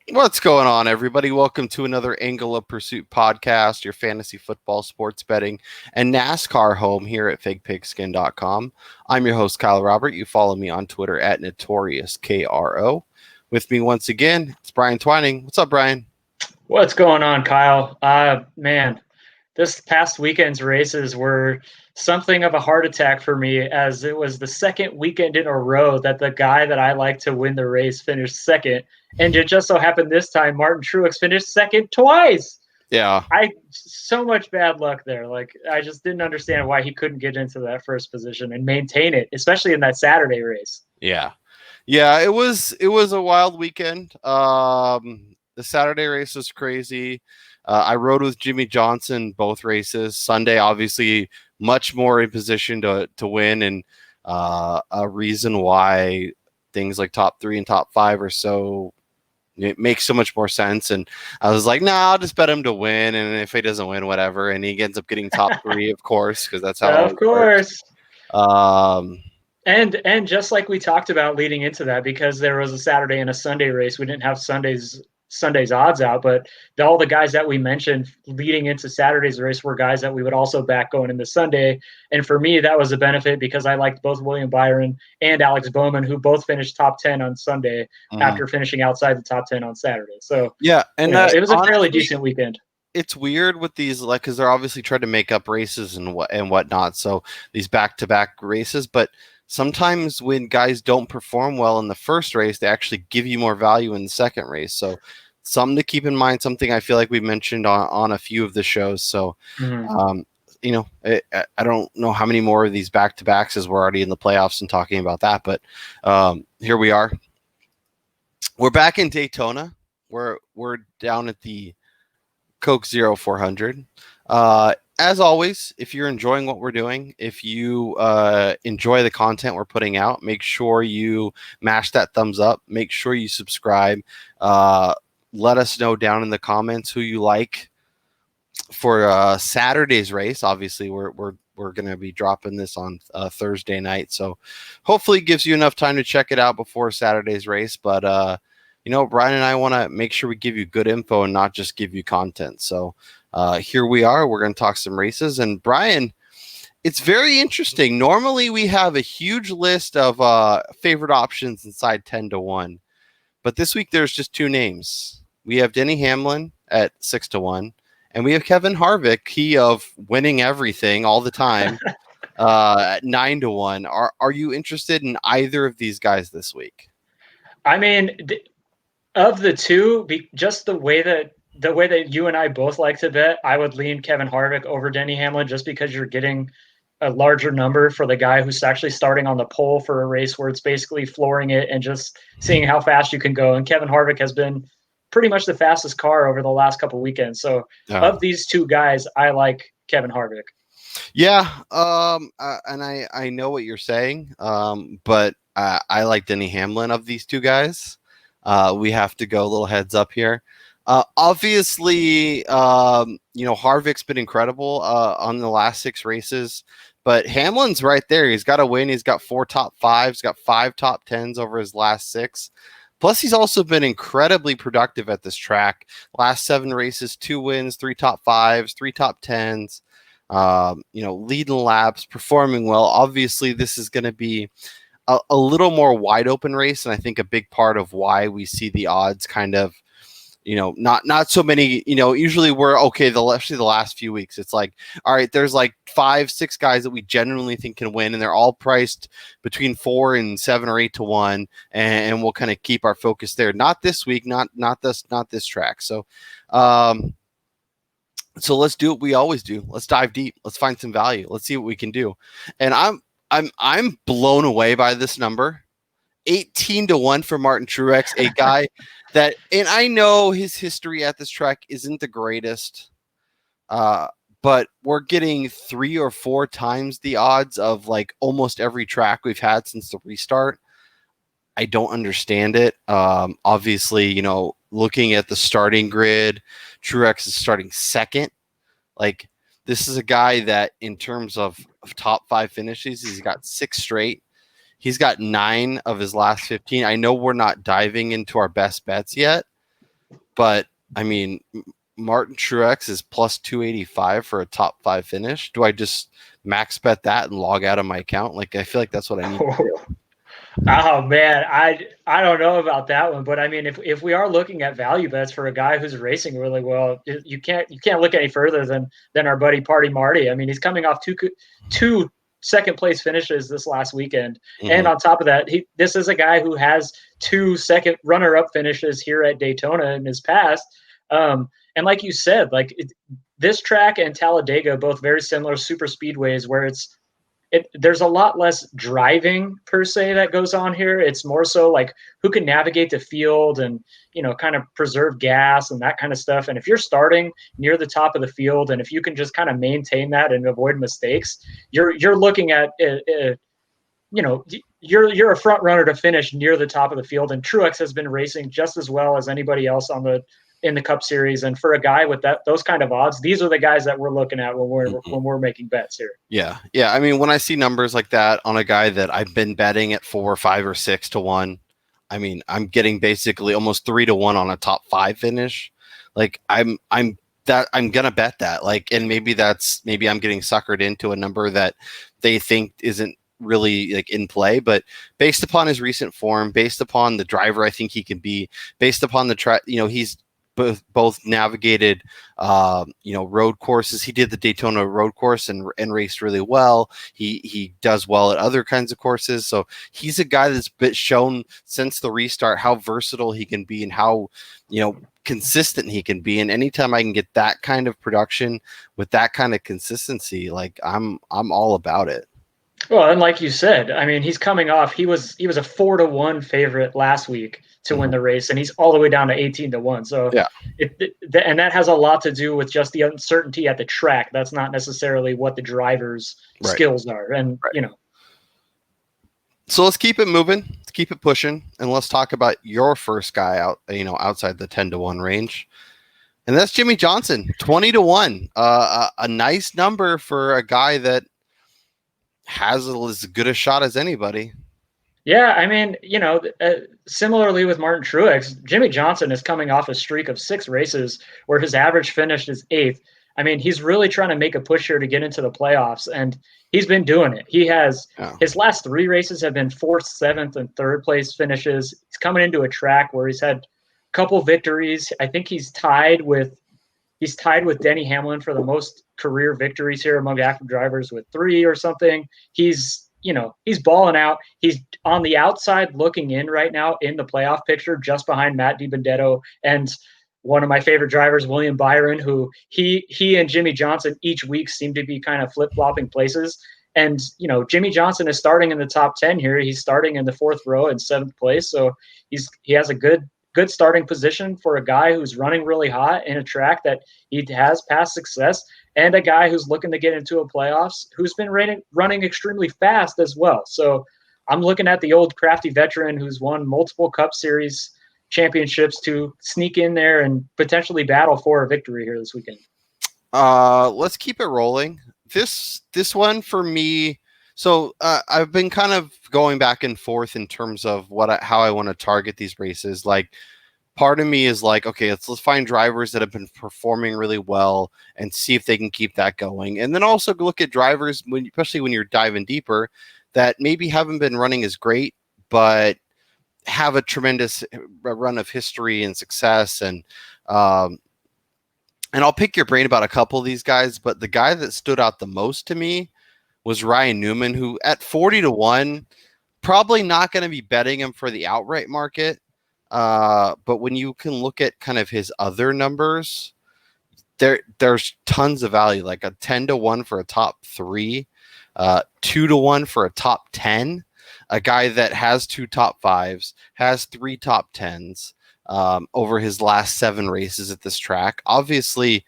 What's going on, everybody? Welcome to another Angle of Pursuit podcast, your fantasy football, sports betting, and NASCAR home here at FakePigskin.com. I'm your host, Kyle Robert. You follow me on Twitter at NotoriousKRO. With me once again, it's Brian Twining. What's up, Brian? What's going on, Kyle? Man, this past weekend's races were something of a heart attack for me, as it was the second weekend in a row that the guy that I like to win the race finished second. And it just so happened this time Martin Truex finished second twice. Yeah. So much bad luck there. Like, I just didn't understand why he couldn't get into that first position and maintain it, especially in that Saturday race. Yeah. It was a wild weekend. The Saturday race was crazy. I rode with Jimmy Johnson both races. Sunday, obviously, much more in position to win, and a reason why things like top 3 and top 5 are so, it makes so much more sense. And I was like, nah, I'll just bet him to win, and if he doesn't win, whatever. And he ends up getting top 3, of course, because that's how Of it works. course. And just like we talked about leading into that, because there was a Saturday and a Sunday race, we didn't have Sunday's odds out, but all the guys that we mentioned leading into Saturday's race were guys that we would also back going into Sunday. And for me, that was a benefit because I liked both William Byron and Alex Bowman, who both finished top 10 on Sunday after finishing outside the top 10 on Saturday. So yeah, and it was a honestly, fairly decent weekend. It's weird with these, like, because they're obviously trying to make up races and whatnot. So these back-to-back races, but sometimes when guys don't perform well in the first race, they actually give you more value in the second race. So something to keep in mind. Something I feel like we mentioned on a few of the shows. So, I don't know how many more of these back-to-backs, as we're already in the playoffs and talking about that. But here we are. We're back in Daytona. We're down at the Coke Zero 400. As always, if you're enjoying what we're doing, if you enjoy the content we're putting out, make sure you mash that thumbs up. Make sure you subscribe. Let us know down in the comments who you like for Saturday's race. Obviously, we're going to be dropping this on Thursday night, so hopefully it gives you enough time to check it out before Saturday's race. But Brian and I want to make sure we give you good info and not just give you content. So here we are. We're going to talk some races. And Brian, it's very interesting. Normally we have a huge list of favorite options inside 10-1. But this week there's just 2 names. We have Denny Hamlin at 6-1. And we have Kevin Harvick, key of winning everything all the time, at 9-1. Are you interested in either of these guys this week? I mean, of the two, just the way that you and I both like to bet, I would lean Kevin Harvick over Denny Hamlin, just because you're getting a larger number for the guy who's actually starting on the pole for a race where it's basically flooring it and just seeing how fast you can go. And Kevin Harvick has been pretty much the fastest car over the last couple of weekends. So of these two guys, I like Kevin Harvick. Yeah, and I know what you're saying, but I like Denny Hamlin of these two guys. We have to go a little heads up here. Obviously, Harvick's been incredible on the last 6 races, but Hamlin's right there. He's got a win. He's got 4 top 5s, got 5 top 10s over his last 6. Plus, he's also been incredibly productive at this track. Last 7 races, 2 wins, 3 top 5s, 3 top 10s. Leading laps, performing well. Obviously, this is going to be a little more wide open race, and I think a big part of why we see the odds kind of, not so many. Usually we're okay. Especially the last few weeks, it's like, all right, there's like 5-6 guys that we genuinely think can win, and they're all priced between 4 and 7 or 8-1, and we'll kind of keep our focus there. Not this week, not this track. So, so let's do what we always do. Let's dive deep. Let's find some value. Let's see what we can do. And I'm blown away by this number. 18-1 for Martin Truex, a guy that, and I know his history at this track isn't the greatest, but we're getting 3 or 4 times the odds of like almost every track we've had since the restart. I don't understand it. Obviously, looking at the starting grid, Truex is starting second. Like, this is a guy that, in terms of top 5 finishes, he's got 6 straight. He's got 9 of his last 15. I know we're not diving into our best bets yet, but I mean, Martin Truex is plus 285 for a top 5 finish. Do I just max bet that and log out of my account? Like, I feel like that's what I need to do. Oh man, I don't know about that one, but I mean, if we are looking at value bets for a guy who's racing really well, you can't look any further than our buddy Party Marty. I mean, he's coming off two second place finishes this last weekend, and on top of that, this is a guy who has 2 second runner up finishes here at Daytona in his past. And like you said, this track and Talladega, both very similar super speedways, where there's a lot less driving per se that goes on here. It's more so like who can navigate the field and, kind of preserve gas and that kind of stuff. And if you're starting near the top of the field, and if you can just kind of maintain that and avoid mistakes, you're looking at, you're a front runner to finish near the top of the field. And Truex has been racing just as well as anybody else in the Cup Series, and for a guy with those kind of odds, these are the guys that we're looking at when we're making bets here. Yeah. I mean, when I see numbers like that on a guy that I've been betting at 4, 5, or 6 to 1, I mean, I'm getting basically almost 3 to 1 on a top 5 finish. Like, I'm gonna bet that. Like, and maybe I'm getting suckered into a number that they think isn't really like in play, but based upon his recent form, based upon the driver I think he can be, based upon the track, he's both navigated road courses. He did the Daytona road course and raced really well. He does well at other kinds of courses, so he's a guy that's been shown since the restart how versatile he can be and how consistent he can be. And anytime I can get that kind of production with that kind of consistency, like I'm all about it. Well, and like you said, I mean, he's coming off. He was a 4 to 1 favorite last week to win the race, and he's all the way down to 18 to 1. So yeah, and that has a lot to do with just the uncertainty at the track. That's not necessarily what the driver's skills are, and So let's keep it moving, let's keep it pushing, and let's talk about your first guy out, outside the 10 to 1 range. And that's Jimmie Johnson, 20 to 1. A nice number for a guy that has as good a shot as anybody. Yeah, I mean, similarly with Martin Truex, Jimmie Johnson is coming off a streak of 6 races where his average finish is 8th. I mean, he's really trying to make a push here to get into the playoffs, and he's been doing it. He has his last 3 races have been 4th, 7th, and 3rd place finishes. He's coming into a track where he's had a couple victories. I think he's tied with Denny Hamlin for the most career victories here among active drivers with 3 or something. He's balling out. He's on the outside looking in right now in the playoff picture, just behind Matt DiBenedetto and one of my favorite drivers, William Byron, who he and Jimmie Johnson each week seem to be kind of flip-flopping places. And, Jimmie Johnson is starting in the top 10 here. He's starting in the 4th row in 7th place. So he has a good starting position for a guy who's running really hot in a track that he has past success, and a guy who's looking to get into a playoffs who's been running extremely fast as well. So I'm looking at the old crafty veteran who's won multiple Cup Series championships to sneak in there and potentially battle for a victory here this weekend. Let's keep it rolling. This one for me. So I've been kind of going back and forth in terms of how I want to target these races. Like, part of me is like, okay, let's find drivers that have been performing really well and see if they can keep that going. And then also look at drivers, especially when you're diving deeper, that maybe haven't been running as great, but have a tremendous run of history and success. And I'll pick your brain about a couple of these guys, but the guy that stood out the most to me was Ryan Newman, who at 40 to 1, probably not going to be betting him for the outright market. But when you can look at kind of his other numbers, there's tons of value, like a 10 to 1 for a top 3, 2 to 1 for a top 10, a guy that has 2 top 5s, has 3 top 10s over his last 7 races at this track. Obviously,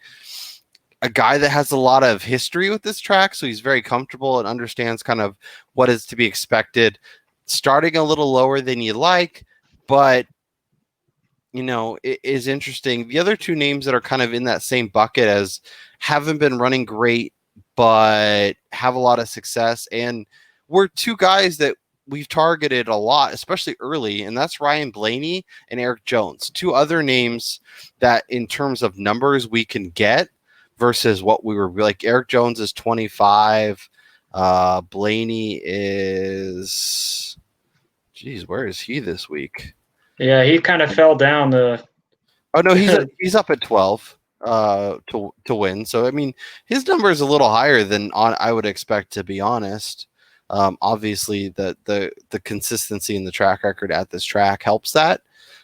a guy that has a lot of history with this track, so he's very comfortable and understands kind of what is to be expected. Starting a little lower than you like, but it is interesting. The other 2 names that are kind of in that same bucket as haven't been running great, but have a lot of success, and were 2 guys that we've targeted a lot, especially early, and that's Ryan Blaney and Eric Jones, two other names that in terms of numbers we can get versus what we were like. Eric Jones is 25. Blaney is, geez, where is he this week? Yeah, he kind of fell down the. Oh no, he's up at 12 to win. So I mean, his number is a little higher than I would expect, to be honest. Obviously, the consistency in the track record at this track helps that.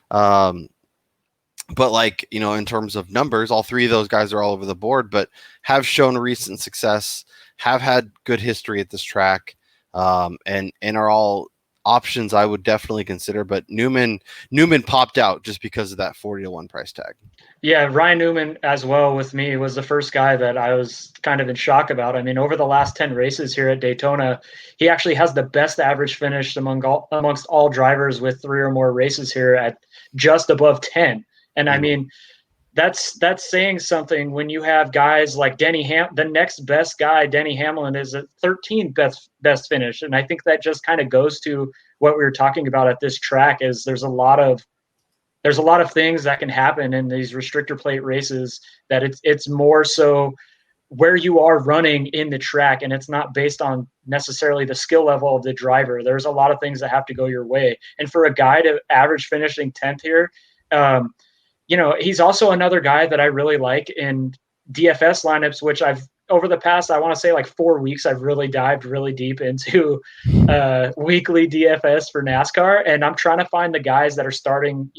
But like, in terms of numbers, all three of those guys are all over the board, but have shown recent success, have had good history at this track, and are all options I would definitely consider. But Newman popped out just because of that 40-1 price tag. Yeah, Ryan Newman as well with me was the first guy that I was kind of in shock about. I mean, over the last 10 races here at Daytona, he actually has the best average finish amongst all drivers with 3 or more races here at just above 10. And I mean, that's saying something when you have guys like the next best guy, Denny Hamlin, is at 13th best finish. And I think that just kind of goes to what we were talking about at this track is there's a lot of things that can happen in these restrictor plate races that it's more so where you are running in the track, and it's not based on necessarily the skill level of the driver. There's a lot of things that have to go your way. And for a guy to average finishing 10th here, he's also another guy that I really like in DFS lineups, which I've over the past, I want to say like 4 weeks, I've really dived really deep into weekly DFS for NASCAR. And I'm trying to find the guys that are starting,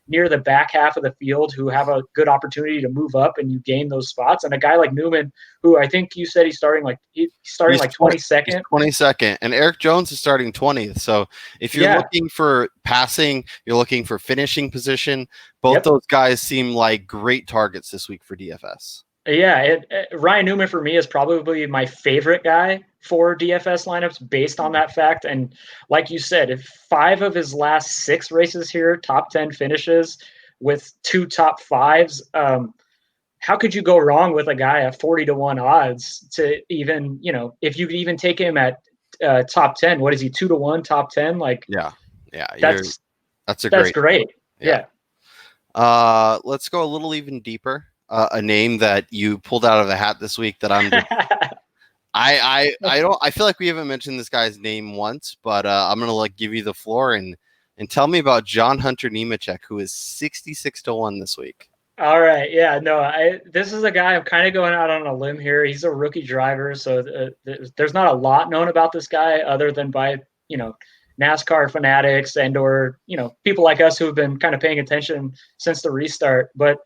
near the back half of the field who have a good opportunity to move up and you gain those spots. And a guy like Newman, who I think you said he's starting like 22nd. 22nd. And Eric Jones is starting 20th. So if you're looking for passing, you're looking for finishing position, both those guys seem like great targets this week for DFS. Yeah, Ryan Newman for me is probably my favorite guy for DFS lineups based on that fact. And like you said, if 5 of his last 6 races here, top 10 finishes with 2 top 5s, how could you go wrong with a guy at 40-1 odds to even, if you could even take him at top 10, what is he, 2-1 top 10? Like, that's great. Yeah. Let's go a little even deeper. A name that you pulled out of the hat this week that I'm just, I feel like we haven't mentioned this guy's name once, but I'm gonna give you the floor and tell me about John Hunter Nemechek, who is 66-1 this week. All right, yeah, no, this is a guy I'm kind of going out on a limb here. He's a rookie driver, so there's not a lot known about this guy other than by NASCAR fanatics and/or people like us who have been kind of paying attention since the restart, but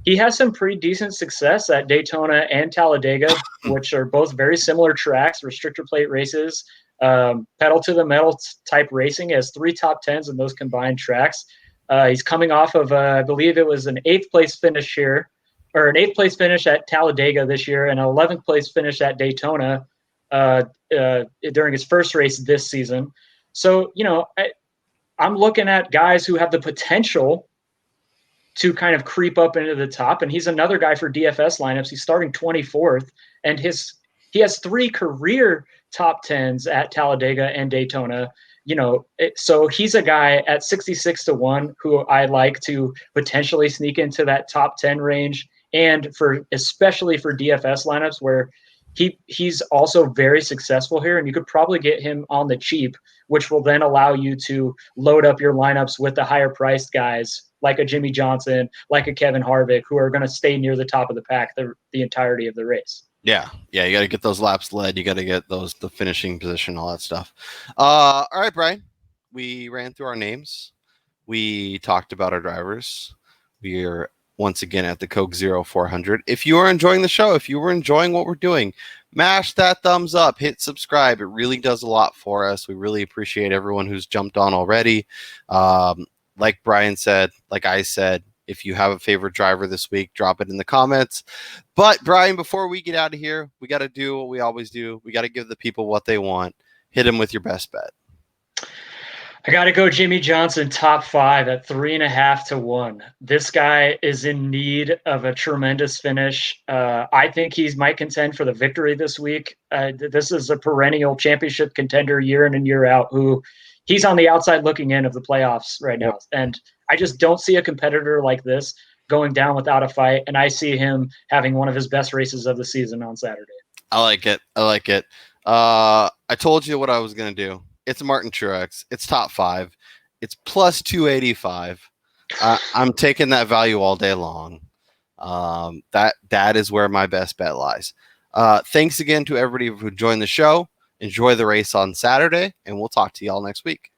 he has some pretty decent success at Daytona and Talladega, which are both very similar tracks, restrictor plate races, pedal to the metal type racing. He has 3 top 10s in those combined tracks. He's coming off of, I believe it was an 8th place finish here, or an 8th place finish at Talladega this year, and an 11th place finish at Daytona during his first race this season. So, I'm looking at guys who have the potential to kind of creep up into the top. And he's another guy for DFS lineups. He's starting 24th, and he has 3 career top 10s at Talladega and Daytona. So he's a guy at 66-1 who I like to potentially sneak into that top 10 range. And especially for DFS lineups where he's also very successful here, and you could probably get him on the cheap, which will then allow you to load up your lineups with the higher priced guys like a Jimmy Johnson, like a Kevin Harvick, who are going to stay near the top of the pack the entirety of the race. Yeah, you got to get those laps led. You got to get the finishing position, all that stuff. All right, Brian, we ran through our names. We talked about our drivers. We are once again at the Coke Zero 400. If you are enjoying the show, if you were enjoying what we're doing, mash that thumbs up, hit subscribe. It really does a lot for us. We really appreciate everyone who's jumped on already. Like Brian said, like I said, if you have a favorite driver this week, drop it in the comments. But Brian, before we get out of here, we got to do what we always do. We got to give the people what they want. Hit them with your best bet. I got to go Jimmy Johnson top 5 at 3.5 to 1. This guy is in need of a tremendous finish. I think he might contend for the victory this week. This is a perennial championship contender year in and year out who he's on the outside looking in of the playoffs right now. And I just don't see a competitor like this going down without a fight. And I see him having one of his best races of the season on Saturday. I like it. I told you what I was going to do. It's Martin Truex. It's top 5. It's plus 285. I'm taking that value all day long. That is where my best bet lies. Thanks again to everybody who joined the show. Enjoy the race on Saturday, and we'll talk to y'all next week.